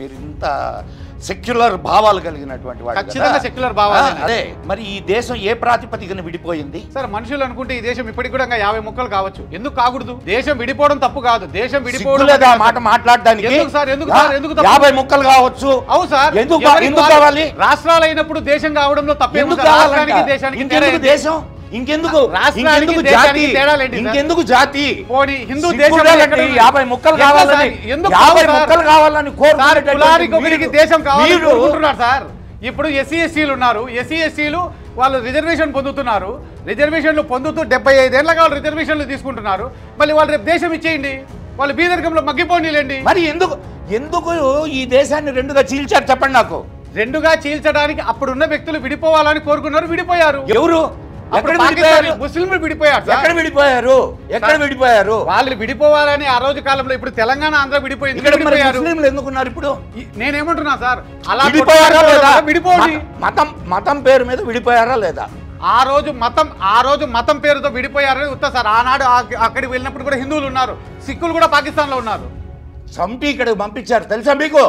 మీరు ఇంత సెక్యులర్ భావాలు కలిగినటువంటి వాడు ఖచ్చితంగా సెక్యులర్ భావాలు అదే మరి ఈ దేశం ఏ ప్రాతిపదికన విడిపోయింది సార్ మనుషులు అనుకుంటే ఈ దేశం ఇప్పటికి కూడా 50 ముక్కలు కావచ్చు ఎందుకు కాకూడదు దేశం విడిపోవడం తప్పు కాదు దేశం విడిపోవడం మాట మాట్లాడడానికి ఎందుకు సార్ ఎందుకు 50 ముక్కలు కావచ్చు అవును సార్ ఎందుకు కావాలి రాష్ట్రాలు అయినప్పుడు దేశం కావడంలో తప్పేమో దేశానికి దేశం ఇంకెందుకు జాతి ఇంకెందుకు జాతి హిందూ దేశం 50 ముక్కలు కావాలని 50 ముక్కలు కావాలని కోరుకునేటటువంటి దేశం కావాలనుకుంటున్నారు సార్ ఇప్పుడు ఎస్సీ ఎస్టీలు ఉన్నారు ఎస్సీ ఎస్టీలు వాళ్ళు రిజర్వేషన్ పొందుతున్నారు రిజర్వేషన్లు పొందుతూ 75 ఏళ్ళ కావాలి రిజర్వేషన్లు తీసుకుంటున్నారు మళ్ళీ వాళ్ళు రేపు దేశం ఇచ్చేయండి వాళ్ళు బీదరికంలో మగ్గిపోనీలేండి మరి ఎందుకు ఈ దేశాన్ని రెండుగా చీల్చారు చెప్పండి నాకు రెండుగా చీల్చడానికి అప్పుడున్న వ్యక్తులు విడిపోవాలని కోరుకున్నారు విడిపోయారు ఎవరు ముస్లింలు విడిపోయారు ఎక్కడ విడిపోయారు వాళ్ళు విడిపోవాలని ఆ రోజు కాలంలో ఇప్పుడు తెలంగాణ ఆంధ్ర విడిపోయింది ముస్లింలు ఎందుకున్నారు ఇప్పుడు నేనేమంటున్నా సార్ అలా విడిపోండి మతం పేరు మీద విడిపోయారా లేదా ఆ రోజు మతం పేరుతో విడిపోయారని ఉత్తా సార్ ఆనాడు అక్కడికి వెళ్ళినప్పుడు కూడా హిందువులు ఉన్నారు సిక్కులు కూడా పాకిస్తాన్ లో ఉన్నారు సంపి ఇక్కడికి పంపించారు తెలుసా మీకు